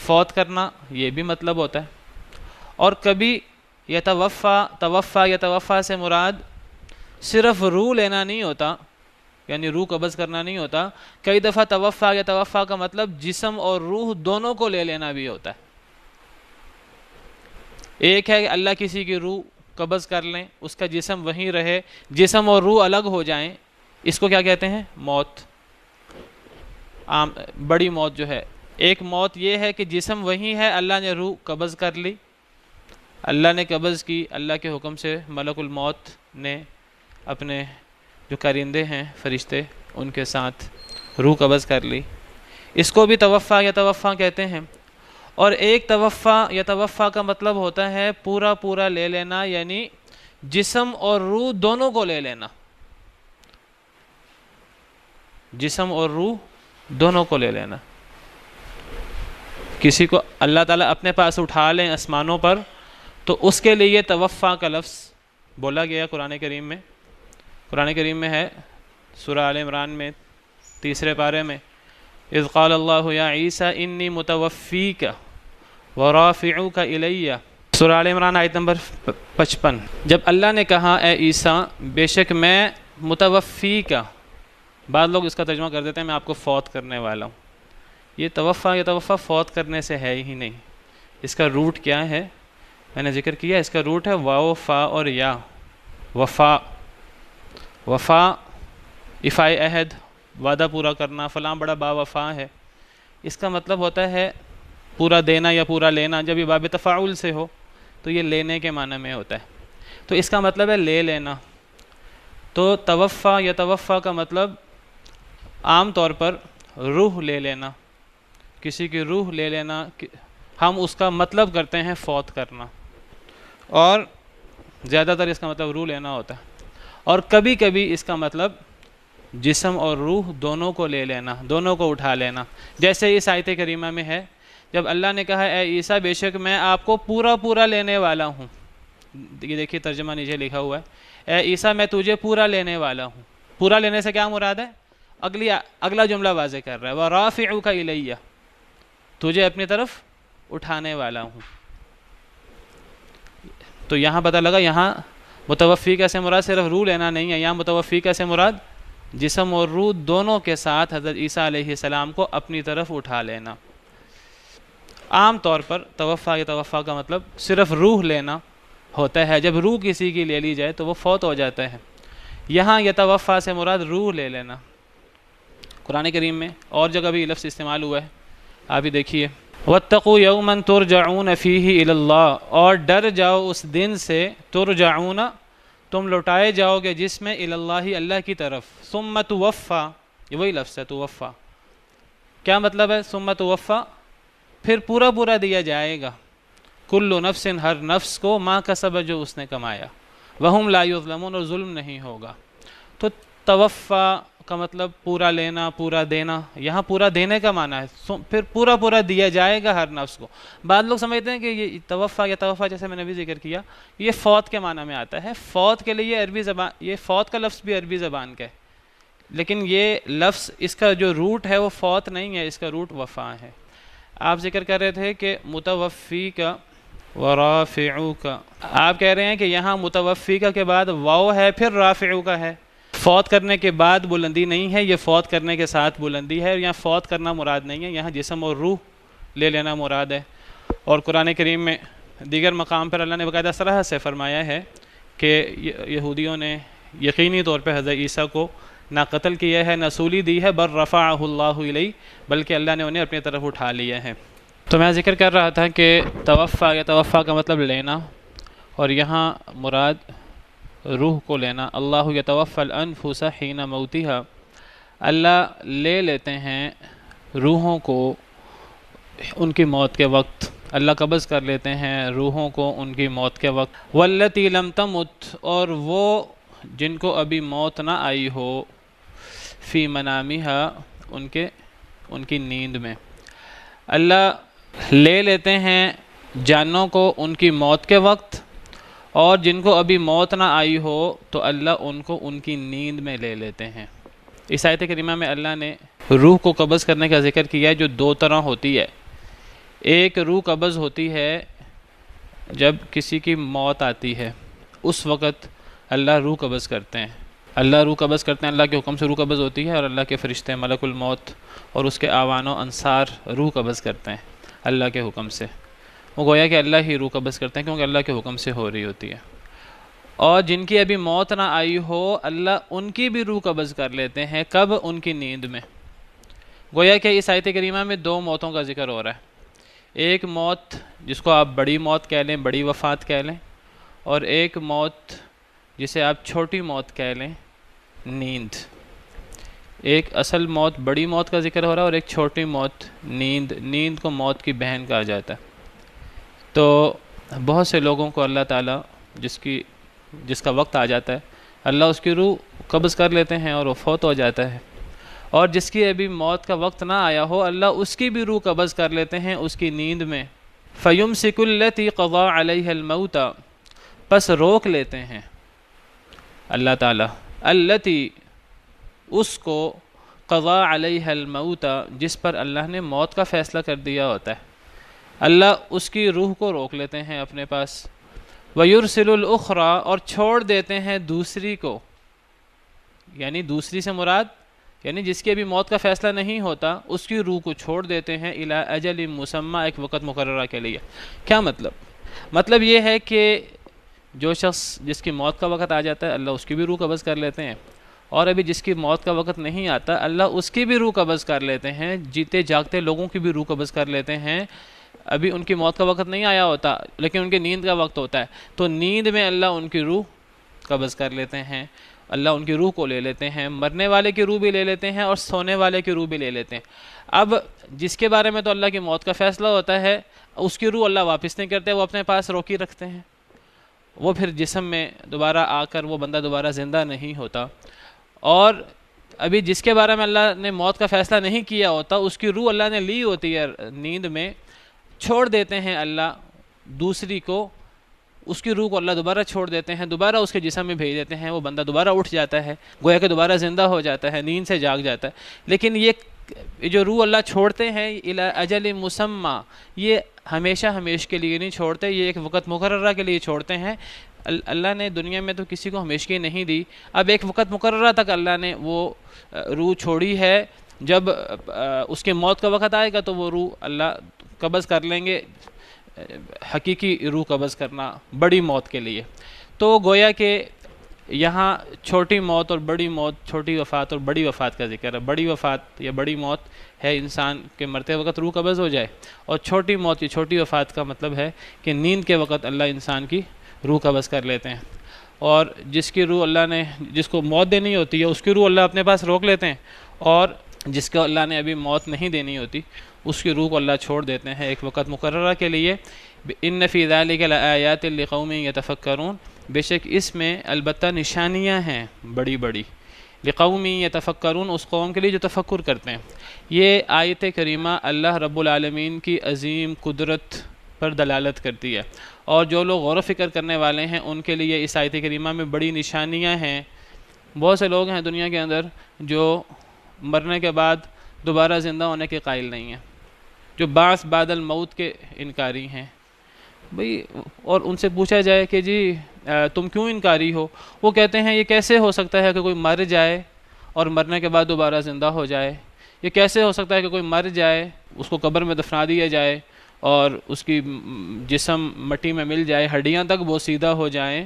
فوت کرنا، یہ بھی مطلب ہوتا ہے۔ اور کبھی یتوفا سے مراد صرف روح لینا نہیں ہوتا، یعنی روح قبض کرنا نہیں ہوتا۔ کئی دفعہ یتوفا کا مطلب جسم اور روح دونوں کو لے لینا بھی ہوتا ہے۔ ایک ہے کہ اللہ کسی کی روح قبض کر لیں، اس کا جسم وہیں رہے، جسم اور روح الگ ہو جائیں، اس کو کیا کہتے ہیں؟ موت، بڑی موت جو ہے۔ ایک موت یہ ہے کہ جسم وہیں ہے، اللہ نے روح قبض کر لی، اللہ نے قبض کی، اللہ کے حکم سے ملک الموت نے اپنے جو کارندے ہیں فرشتے ان کے ساتھ روح قبض کر لی. اس کو بھی توفیٰ یا توفیٰ کہتے ہیں. اور ایک توفیٰ یا توفیٰ کا مطلب ہوتا ہے پورا پورا لے لینا، یعنی جسم اور روح دونوں کو لے لینا. جسم اور روح دونوں کو لے لینا. کسی کو اللہ تعالیٰ اپنے پاس اٹھا لیں آسمانوں پر تو اس کے لیے توفیٰ کا لفظ بولا گیا قرآن کریم میں. قرآن کریم میں ہے سورہ آل عمران میں 3 پارے میں اذ قال اللہ یا عیسیٰ انی متوفیک ورافعوک الی. سورہ آل عمران آیت نمبر 55. جب اللہ نے کہا اے عیسیٰ بے شک میں متوفی کا، بعض لوگ اس کا ترجمہ کر دیتے ہیں میں آپ کو فوت کرنے والا ہوں. یہ توفیٰ یا توفیٰ فوت کرنے سے ہے ہی نہیں. اس کا روٹ کیا ہے؟ میں نے ذکر کیا اس کا روٹ ہے واو فا اور یا. وفا، وفا افائے عہد، وعدہ پورا کرنا، فلاں بڑا با وفا ہے. اس کا مطلب ہوتا ہے پورا دینا یا پورا لینا. جب یہ باب تفاعل سے ہو تو یہ لینے کے معنی میں ہوتا ہے. تو اس کا مطلب ہے لے لینا. تو توفیٰ یا توفیٰ کا مطلب عام طور پر روح لے لینا، کسی کی روح لے لینا. ہم اس کا مطلب کرتے ہیں فوت کرنا، اور زیادہ تر اس کا مطلب روح لینا ہوتا ہے. اور کبھی کبھی اس کا مطلب جسم اور روح دونوں کو لے لینا، دونوں کو اٹھا لینا. جیسے اس آیت کریمہ میں ہے جب اللہ نے کہا اے عیسیٰ بے شک میں آپ کو پورا پورا لینے والا ہوں. یہ دیکھیے ترجمہ نیچے لکھا ہوا ہے اے عیسیٰ میں تجھے پورا لینے والا ہوں. پورا لینے سے کیا مراد ہے؟ اگلا جملہ واضح کر رہا ہے وَرَافِعُكَ إِلَيَّ، تجھے اپنی طرف اٹھانے والا ہوں. تو یہاں پتہ لگا یہاں متوفی کا سے مراد صرف روح لینا نہیں ہے، یہاں متوفی کا سے مراد جسم اور روح دونوں کے ساتھ حضرت عیسیٰ علیہ السلام کو اپنی طرف اٹھا لینا. عام طور پر توفیٰ یا توفیٰ کا مطلب صرف روح لینا ہوتا ہے. جب روح کسی کی لے لی جائے تو وہ فوت ہو جاتا ہے. یہاں یہ توفیٰ سے مراد روح لے لینا. قرآن کریم میں اور جگہ بھی لفظ استعمال ہوا ہے، آپ ہی دیکھیے وَاتَّقُوا يَوْمًا تُرْجَعُونَ فِيهِ إِلَى اللَّهِ، اور ڈر جاؤ اس دن سے ترجعون تم لوٹائے جاؤ گے جس میں إِلَى اللَّهِ اللہ کی طرف. ثُمَّ تُوَفَّى، یہ وہی لفظ ہے توفا. کیا مطلب ہے ثُمَّ تُوَفَّى؟ پھر پورا پورا دیا جائے گا کل نفس، ہر نفس کو ما کسب جو اس نے کمایا، وہم لا یظلمون، اور ظلم نہیں ہوگا. تو توفا کا مطلب پورا لینا، پورا دینا. یہاں پورا دینے کا معنی ہے پھر پورا پورا دیا جائے گا ہر نفس کو. بعض لوگ سمجھتے ہیں کہ یہ توفا یا توفا جیسے میں نے بھی ذکر کیا یہ فوت کے معنی میں آتا ہے. فوت کے لیے عربی زبان، یہ فوت کا لفظ بھی عربی زبان کا ہے، لیکن یہ لفظ اس کا جو روٹ ہے وہ فوت نہیں ہے، اس کا روٹ وفا ہے. آپ ذکر کر رہے تھے کہ متوفی کا ورافعو کا، آپ کہہ رہے ہیں کہ یہاں متوفی کا کے بعد واو ہے پھر رافعو کا ہے. فوت کرنے کے بعد بلندی نہیں ہے، یہ فوت کرنے کے ساتھ بلندی ہے. اور یہاں فوت کرنا مراد نہیں ہے، یہاں جسم اور روح لے لینا مراد ہے. اور قرآن کریم میں دیگر مقام پر اللہ نے باقاعدہ صراحت سے فرمایا ہے کہ یہودیوں نے یقینی طور پہ حضرت عیسیٰ کو نہ قتل کیا ہے، نہ سولی دی ہے، بل رفعہ اللہ الیہ، بلکہ اللہ نے انہیں اپنی طرف اٹھا لیا ہے. تو میں ذکر کر رہا تھا کہ توفیٰ یا توفیٰ کا مطلب لینا، اور یہاں مراد روح کو لینا. اللہ یتوفی الانفس حین موتها، اللہ لے لیتے ہیں روحوں کو ان کی موت کے وقت. اللہ قبض کر لیتے ہیں روحوں کو ان کی موت کے وقت. والتی لم تمت، اور وہ جن کو ابھی موت نہ آئی ہو، فی منامہا، ان کی نیند میں. اللہ لے لیتے ہیں جانوں کو ان کی موت کے وقت، اور جن کو ابھی موت نہ آئی ہو تو اللہ ان کو ان کی نیند میں لے لیتے ہیں. اس آیت کریمہ میں اللہ نے روح کو قبض کرنے کا ذکر کیا ہے جو 2 طرح ہوتی ہے. ایک روح قبض ہوتی ہے جب کسی کی موت آتی ہے، اس وقت اللہ روح قبض کرتے ہیں. اللہ روح قبض کرتے ہیں، اللہ کے حکم سے روح قبض ہوتی ہے، اور اللہ کے فرشتے ملک الموت اور اس کے آوان و انصار روح قبض کرتے ہیں اللہ کے حکم سے. وہ گویا کہ اللہ ہی روح قبض کرتے ہیں کیونکہ اللہ کے حکم سے ہو رہی ہوتی ہے. اور جن کی ابھی موت نہ آئی ہو اللہ ان کی بھی روح قبض کر لیتے ہیں. کب؟ ان کی نیند میں. گویا کہ اس آیت کریمہ میں 2 موتوں کا ذکر ہو رہا ہے. ایک موت جس کو آپ بڑی موت کہہ لیں، بڑی وفات کہہ لیں، اور ایک موت جسے آپ چھوٹی موت کہہ لیں، نیند۔ ایک اصل موت، بڑی موت کا ذکر ہو رہا ہے، اور ایک چھوٹی موت، نیند۔ نیند کو موت کی بہن کہا جاتا ہے۔ تو بہت سے لوگوں کو اللہ تعالیٰ جس کا وقت آ جاتا ہے، اللہ اس کی روح قبض کر لیتے ہیں اور وہ فوت ہو جاتا ہے، اور جس کی ابھی موت کا وقت نہ آیا ہو، اللہ اس کی بھی روح قبض کر لیتے ہیں اس کی نیند میں۔ فَيُمْسِكُ الَّتِي قَضَى عَلَيْهَا الْمَوْتَ، پس روک لیتے ہیں اللہ تعالیٰ، الَّتِي، اس کو، قضا علیہ الموت، جس پر اللہ نے موت کا فیصلہ کر دیا ہوتا ہے، اللہ اس کی روح کو روک لیتے ہیں اپنے پاس۔ وَيُرْسِلُ الْأُخْرَى، اور چھوڑ دیتے ہیں دوسری کو، یعنی دوسری سے مراد یعنی جس کی ابھی موت کا فیصلہ نہیں ہوتا، اس کی روح کو چھوڑ دیتے ہیں اِلی اجل مسمی، ایک وقت مقررہ کے لیے۔ کیا مطلب یہ ہے کہ جو شخص جس کی موت کا وقت آ جاتا ہے، اللہ اس کی بھی روح قبض کر لیتے ہیں، اور ابھی جس کی موت کا وقت نہیں آتا، اللہ اس کی بھی روح قبض کر لیتے ہیں، جیتے جاگتے لوگوں کی بھی روح قبض کر لیتے ہیں۔ ابھی ان کی موت کا وقت نہیں آیا ہوتا، لیکن ان کی نیند کا وقت ہوتا ہے، تو نیند میں اللہ ان کی روح قبض کر لیتے ہیں، اللہ ان کی روح کو لے لیتے ہیں، مرنے والے کی روح بھی لے لیتے ہیں اور سونے والے کی روح بھی لے لیتے ہیں۔ اب جس کے بارے میں تو اللہ کی موت کا فیصلہ ہوتا ہے، اس کی روح اللہ واپس نہیں کرتے، وہ اپنے پاس روکی رکھتے ہیں، وہ پھر جسم میں دوبارہ آ کر وہ بندہ دوبارہ زندہ نہیں ہوتا۔ اور ابھی جس کے بارے میں اللہ نے موت کا فیصلہ نہیں کیا ہوتا، اس کی روح اللہ نے لی ہوتی ہے نیند میں، چھوڑ دیتے ہیں اللہ دوسری کو، اس کی روح کو اللہ دوبارہ چھوڑ دیتے ہیں، دوبارہ اس کے جسم میں بھیج دیتے ہیں، وہ بندہ دوبارہ اٹھ جاتا ہے، گویا کہ دوبارہ زندہ ہو جاتا ہے، نیند سے جاگ جاتا ہے۔ لیکن یہ جو روح اللہ چھوڑتے ہیں الی اجل مسمی، یہ ہمیشہ کے لیے نہیں چھوڑتے، یہ ایک وقت مقررہ کے لیے چھوڑتے ہیں۔ اللہ نے دنیا میں تو کسی کو ہمیشگی نہیں دی، اب ایک وقت مقررہ تک اللہ نے وہ روح چھوڑی ہے، جب اس کے موت کا وقت آئے گا تو وہ روح اللہ قبض کر لیں گے، حقیقی روح قبض کرنا بڑی موت کے لیے۔ تو گویا کہ یہاں چھوٹی موت اور بڑی موت، چھوٹی وفات اور بڑی وفات کا ذکر ہے۔ بڑی وفات یا بڑی موت ہے انسان کے مرتے وقت روح قبض ہو جائے، اور چھوٹی موت یا چھوٹی وفات کا مطلب ہے کہ نیند کے وقت اللہ انسان کی روح قبض کر لیتے ہیں، اور جس کی روح اللہ نے، جس کو موت دینی ہوتی ہے، اس کی روح اللہ اپنے پاس روک لیتے ہیں، اور جس کو اللہ نے ابھی موت نہیں دینی ہوتی، اس کی روح کو اللہ چھوڑ دیتے ہیں ایک وقت مقررہ کے لیے۔ ان فی ذلک لآیات لقوم یتفکرون، بے شک اس میں البتہ نشانیاں ہیں بڑی بڑی، لقوم یتفکرون، اس قوم کے لیے جو تفکر کرتے ہیں۔ یہ آیت کریمہ اللہ رب العالمین کی عظیم قدرت پر دلالت کرتی ہے، اور جو لوگ غور و فکر کرنے والے ہیں ان کے لیے اس آیت کریمہ میں بڑی نشانیاں ہیں۔ بہت سے لوگ ہیں دنیا کے اندر جو مرنے کے بعد دوبارہ زندہ ہونے کے قائل نہیں ہیں، جو بعث بعد الموت کے انکاری ہیں بھئی، اور ان سے پوچھا جائے کہ جی تم کیوں انکاری ہو، وہ کہتے ہیں یہ کیسے ہو سکتا ہے کہ کوئی مر جائے اور مرنے کے بعد دوبارہ زندہ ہو جائے، یہ کیسے ہو سکتا ہے کہ کوئی مر جائے، اس کو قبر میں دفنا دیا جائے اور اس کی جسم مٹی میں مل جائے، ہڈیاں تک وہ سیدھا ہو جائیں،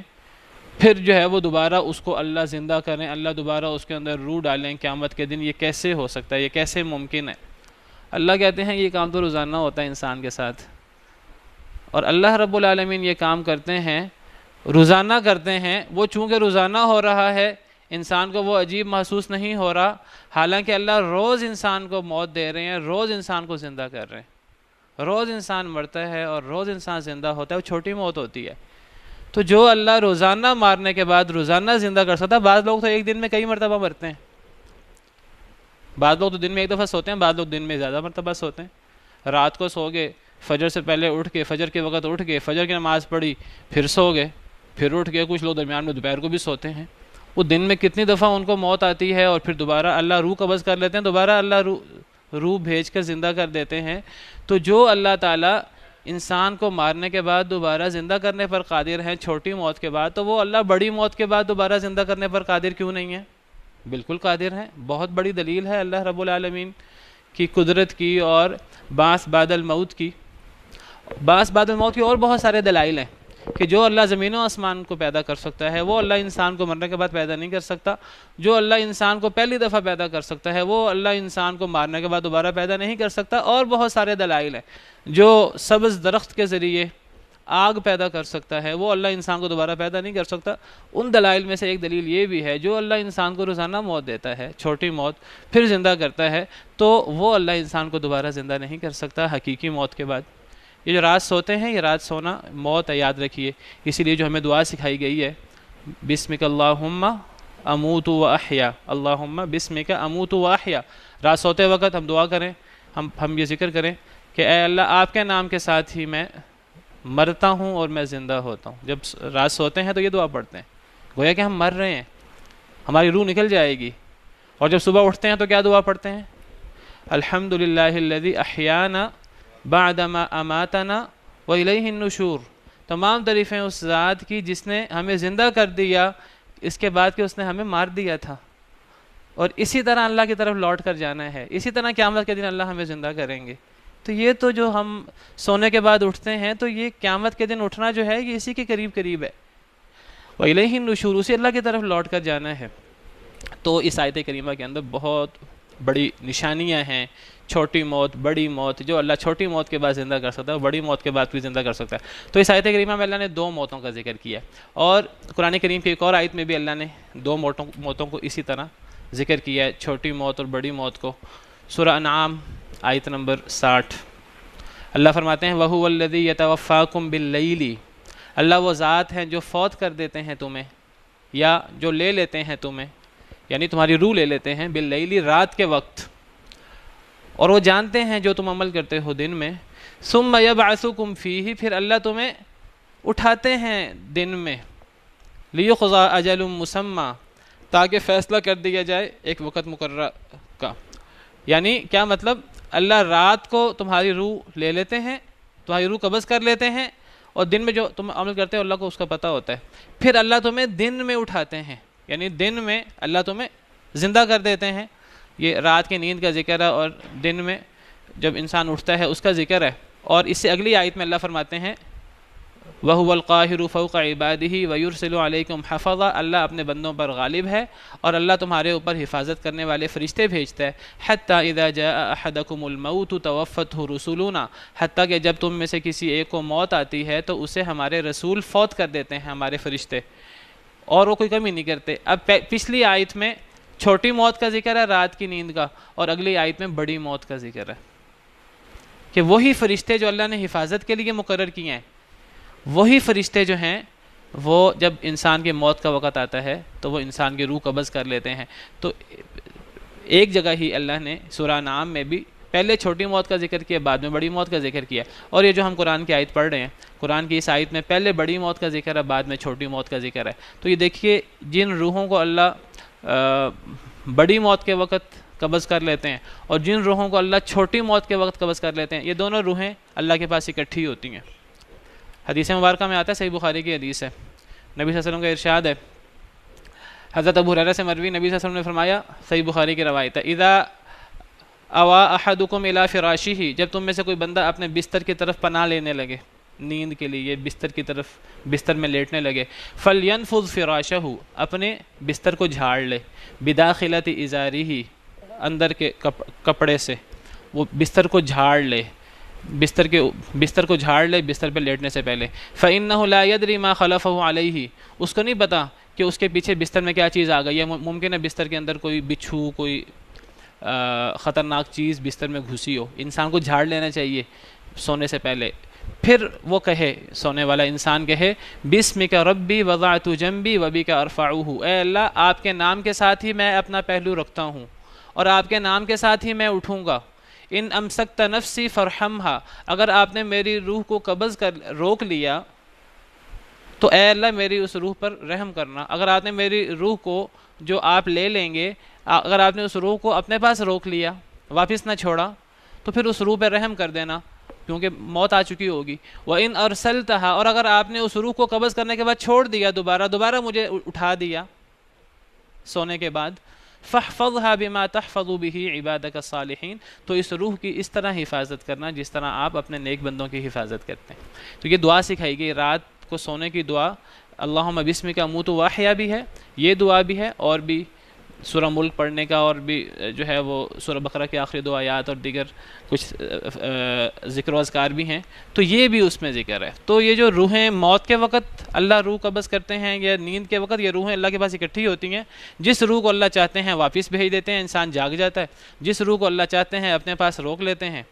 پھر جو ہے وہ دوبارہ اس کو اللہ زندہ کریں، اللہ دوبارہ اس کے اندر روح ڈالیں قیامت کے دن، یہ کیسے ہو سکتا ہے، یہ کیسے ممکن ہے؟ اللہ کہتے ہیں یہ کام تو روزانہ ہوتا ہے انسان کے ساتھ، اور اللہ رب العالمین یہ کام کرتے ہیں، روزانہ کرتے ہیں، وہ چونکہ روزانہ ہو رہا ہے انسان کو وہ عجیب محسوس نہیں ہو رہا، حالانکہ اللہ روز انسان کو موت دے رہے ہیں، روز انسان کو زندہ کر رہے ہیں، روز انسان مرتا ہے اور روز انسان زندہ ہوتا ہے، وہ چھوٹی موت ہوتی ہے۔ تو جو اللہ روزانہ مارنے کے بعد روزانہ زندہ کر سکتا ہے، بعض لوگ تو ایک دن میں کئی مرتبہ مرتے ہیں، بعض لوگ تو دن میں ایک دفعہ سوتے ہیں، بعض لوگ دن میں زیادہ مرتبہ سوتے ہیں، رات کو سو گئے، فجر سے پہلے اٹھ کے، فجر کے وقت اٹھ کے، فجر کی نماز پڑھی، پھر سو گئے، پھر اٹھ کے، کچھ لوگ درمیان میں دوپہر کو بھی سوتے ہیں، وہ دن میں کتنی دفعہ ان کو موت آتی ہے، اور پھر دوبارہ اللہ روح قبض کر لیتے ہیں، دوبارہ اللہ روح بھیج کر زندہ کر دیتے ہیں۔ تو جو اللہ تعالیٰ انسان کو مارنے کے بعد دوبارہ زندہ کرنے پر قادر ہیں چھوٹی موت کے بعد، تو وہ اللہ بڑی موت کے بعد دوبارہ زندہ کرنے پر قادر کیوں نہیں ہے؟ بالکل قادر ہیں۔ بہت بڑی دلیل ہے اللہ رب العالمین کی قدرت کی اور بعث بعد الموت کی۔ بعث بعد الموت کی اور بہت سارے دلائل ہیں کہ جو اللہ زمین و آسمان کو پیدا کر سکتا ہے وہ اللہ انسان کو مرنے کے بعد پیدا نہیں کر سکتا، جو اللہ انسان کو پہلی دفعہ پیدا کر سکتا ہے وہ اللہ انسان کو مارنے کے بعد دوبارہ پیدا نہیں کر سکتا، اور بہت سارے دلائل ہیں جو سبز درخت کے ذریعے آگ پیدا کر سکتا ہے وہ اللہ انسان کو دوبارہ پیدا نہیں کر سکتا۔ ان دلائل میں سے ایک دلیل یہ بھی ہے جو اللہ انسان کو روزانہ موت دیتا ہے، چھوٹی موت، پھر زندہ کرتا ہے، تو وہ اللہ انسان کو دوبارہ زندہ نہیں کر سکتا حقیقی موت کے بعد۔ یہ جو رات سوتے ہیں، یہ رات سونا موت ہے، یاد رکھیے۔ اسی لیے جو ہمیں دعا سکھائی گئی ہے، بسمک اللہم اموت و احیا، اللہم بسمک اموت و احیا، رات سوتے وقت ہم دعا کریں، ہم یہ ذکر کریں کہ اے اللہ آپ کے نام کے ساتھ ہی میں مرتا ہوں اور میں زندہ ہوتا ہوں۔ جب رات سوتے ہیں تو یہ دعا پڑھتے ہیں، گویا کہ ہم مر رہے ہیں، ہماری روح نکل جائے گی۔ اور جب صبح اٹھتے ہیں تو کیا دعا پڑھتے ہیں؟ الحمدللہ الذی احیانا بعدما اماتنا والیہ النشور، تمام تعریفیں اس ذات کی جس نے ہمیں زندہ کر دیا اس کے بعد کہ اس نے ہمیں مار دیا تھا، اور اسی طرح اللہ کی طرف لوٹ کر جانا ہے، اسی طرح قیامت کے دن اللہ ہمیں زندہ کریں گے۔ تو یہ تو جو ہم سونے کے بعد اٹھتے ہیں تو یہ قیامت کے دن اٹھنا جو ہے یہ اسی کے قریب قریب ہے، وَإِلَيْهِ النُّشُورُ، اسی اللہ کی طرف لوٹ کر جانا ہے۔ تو اس آیت کریمہ کے اندر بہت بڑی نشانیاں ہیں، چھوٹی موت، بڑی موت، جو اللہ چھوٹی موت کے بعد زندہ کر سکتا ہے، بڑی موت کے بعد بھی زندہ کر سکتا ہے۔ تو اس آیت کریمہ میں اللہ نے 2 موتوں کا ذکر کیا، اور قرآن کریم کی ایک اور آیت میں بھی اللہ نے 2 موتوں کو اسی طرح ذکر کیا ہے، چھوٹی موت اور بڑی موت کو۔ سورہ انعام آیت نمبر 60، اللہ فرماتے ہیں وَهُوَ الَّذِي يَتَوَفَّاكُمْ بِاللَّيْلِ، اللہ وہ ذات ہیں جو فوت کر دیتے ہیں تمہیں، یا جو لے لیتے ہیں تمہیں، یعنی تمہاری روح لے لیتے ہیں، باللیل، رات کے وقت، اور وہ جانتے ہیں جو تم عمل کرتے ہو دن میں، ثُمَّ يَبْعَثُكُمْ فِيهِ، پھر اللہ تمہیں اٹھاتے ہیں دن میں، لِيُقْضَى أَجَلٌ مُّسَمًّى، تاکہ فیصلہ کر دیا جائے ایک وقت مقررہ کا۔ یعنی کیا مطلب؟ اللہ رات کو تمہاری روح لے لیتے ہیں، تمہاری روح قبض کر لیتے ہیں، اور دن میں جو تم عمل کرتے ہو اللہ کو اس کا پتہ ہوتا ہے، پھر اللہ تمہیں دن میں اٹھاتے ہیں، یعنی دن میں اللہ تمہیں زندہ کر دیتے ہیں۔ یہ رات کی نیند کا ذکر ہے، اور دن میں جب انسان اٹھتا ہے اس کا ذکر ہے۔ اور اس سے اگلی آیت میں اللہ فرماتے ہیں وَهُوَ الْقَاهِرُ فَوْقَ عِبَادِهِ وَيُرْسِلُ عَلَيْكُمْ حَفَظًا، اللہ اپنے بندوں پر غالب ہے اور اللہ تمہارے اوپر حفاظت کرنے والے فرشتے بھیجتا ہے۔ حَتَّى إِذَا جَاءَ أَحَدَكُمُ الْمَوْتُ تَوَفَّتْهُ رُسُلُنَا، حتیٰ کہ جب تم میں سے کسی ایک کو موت آتی ہے تو اسے ہمارے رسول فوت کر دیتے ہیں، ہمارے فرشتے، اور وہ کوئی کمی نہیں کرتے۔ اب پچھلی آیت میں چھوٹی موت کا ذکر ہے، رات کی نیند کا، اور اگلی آیت میں بڑی موت کا ذکر ہے، کہ وہی فرشتے جو اللہ نے حفاظت کے لیے مقرر کیے ہیں، وہی فرشتے جو ہیں وہ جب انسان کے موت کا وقت آتا ہے تو وہ انسان کی روح قبض کر لیتے ہیں۔ تو ایک جگہ ہی اللہ نے سورہ انعام میں بھی پہلے چھوٹی موت کا ذکر کیا، بعد میں بڑی موت کا ذکر کیا، اور یہ جو ہم قرآن کی آیت پڑھ رہے ہیں، قرآن کی اس آیت میں پہلے بڑی موت کا ذکر ہے، بعد میں چھوٹی موت کا ذکر ہے۔ تو یہ دیکھیے جن روحوں کو اللہ بڑی موت کے وقت قبض کر لیتے ہیں اور جن روحوں کو اللہ چھوٹی موت کے وقت قبض کر لیتے ہیں، یہ دونوں روحیں اللہ کے پاس اکٹھی ہوتی ہیں۔ حدیث مبارکہ میں آتا ہے، صحیح بخاری کی حدیث ہے، نبی صلی اللہ علیہ وسلم کا ارشاد ہے، حضرت ابو ہریرہ سے مروی، نبی صلی اللہ علیہ وسلم نے فرمایا، صحیح بخاری کی روایت ہے، اذا اوا احدکم الی فراشہ، جب تم میں سے کوئی بندہ اپنے بستر کی طرف پناہ لینے لگے، نیند کے لیے بستر کی طرف، بستر میں لیٹنے لگے، فلینفض فراشہ، اپنے بستر کو جھاڑ لے، بداخلۃ ازارہ، اندر کے کپڑے سے وہ بستر کو جھاڑ لے، بستر کو جھاڑ لے بستر پہ لیٹنے سے پہلے، فإنہ لا یدری ما خلفہ علیہ، اس کو نہیں پتا کہ اس کے پیچھے بستر میں کیا چیز آ گئی ہے، ممکن ہے بستر کے اندر کوئی بچھو، کوئی خطرناک چیز بستر میں گھسی ہو۔ انسان کو جھاڑ لینا چاہیے سونے سے پہلے، پھر وہ کہے، سونے والا انسان کہے، بسمک ربی وضعت جنبی وبک ارفعہ، اے اللہ آپ کے نام کے ساتھ ہی میں اپنا پہلو رکھتا ہوں اور آپ کے نام کے ساتھ ہی میں اٹھوں گا، ان امسکت نفسی فرحمہا، اگر آپ نے میری روح کو قبض کر روک لیا تو اے اللہ میری اس روح پر رحم کرنا، اگر آپ نے میری روح کو جو آپ لے لیں گے، اگر آپ نے اس روح کو اپنے پاس روک لیا، واپس نہ چھوڑا، تو پھر اس روح پہ رحم کر دینا، کیونکہ موت آ چکی ہوگی۔ وَإِنْ أَرْسَلْتَهَا، اور اگر آپ نے اس روح کو قبض کرنے کے بعد چھوڑ دیا، دوبارہ مجھے اٹھا دیا سونے کے بعد، فَاحْفَظْهَا بِمَا تَحْفَظُ بِهِ عِبَادَكَ الصَّالِحِينَ، تو اس روح کی اس طرح حفاظت کرنا جس طرح آپ اپنے نیک بندوں کی حفاظت کرتے ہیں۔ تو یہ دعا سکھائی گئی، رات کو سونے کی دعا، اللہم بسمک اموت و احیا بھی ہے، یہ دعا بھی ہے، اور بھی سورہ ملک پڑھنے کا، اور بھی جو ہے وہ سورہ بقرہ کے آخری 2 آیات اور دیگر کچھ ذکر و اذکار بھی ہیں، تو یہ بھی اس میں ذکر ہے۔ تو یہ جو روحیں موت کے وقت اللہ روح قبض کرتے ہیں، یا نیند کے وقت یہ روحیں اللہ کے پاس اکٹھی ہوتی ہیں، جس روح کو اللہ چاہتے ہیں واپس بھیج دیتے ہیں، انسان جاگ جاتا ہے، جس روح کو اللہ چاہتے ہیں اپنے پاس روک لیتے ہیں۔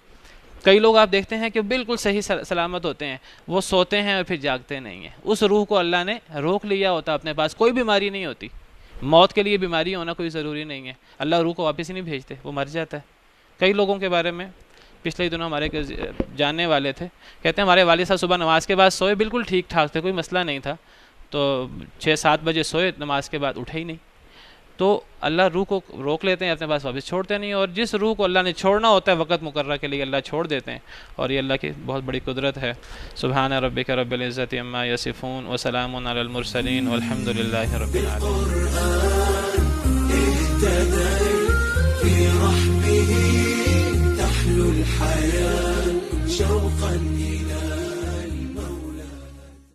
کئی لوگ آپ دیکھتے ہیں کہ بالکل صحیح سلامت ہوتے ہیں، وہ سوتے ہیں اور پھر جاگتے نہیں ہیں، اس روح کو اللہ نے روک لیا ہوتا اپنے پاس، کوئی بیماری نہیں ہوتی، موت کے لیے بیماری ہونا کوئی ضروری نہیں ہے، اللہ روح کو واپس ہی نہیں بھیجتے، وہ مر جاتا ہے۔ کئی لوگوں کے بارے میں پچھلے دنوں ہمارے جاننے والے تھے، کہتے ہیں ہمارے والد صاحب صبح نماز کے بعد سوئے، بالکل ٹھیک ٹھاک تھے، کوئی مسئلہ نہیں تھا، تو 6-7 بجے سوئے، نماز کے بعد اٹھے ہی نہیں۔ تو اللہ روح کو روک لیتے ہیں اپنے پاس، واپس چھوڑتے نہیں، اور جس روح کو اللہ نے چھوڑنا ہوتا ہے وقت مقررہ کے لیے اللہ چھوڑ دیتے ہیں، اور یہ اللہ کی بہت بڑی قدرت ہے۔ سبحان ربک رب العزت عما یصفون وسلام علی المرسلین والحمد للہ رب العالمین۔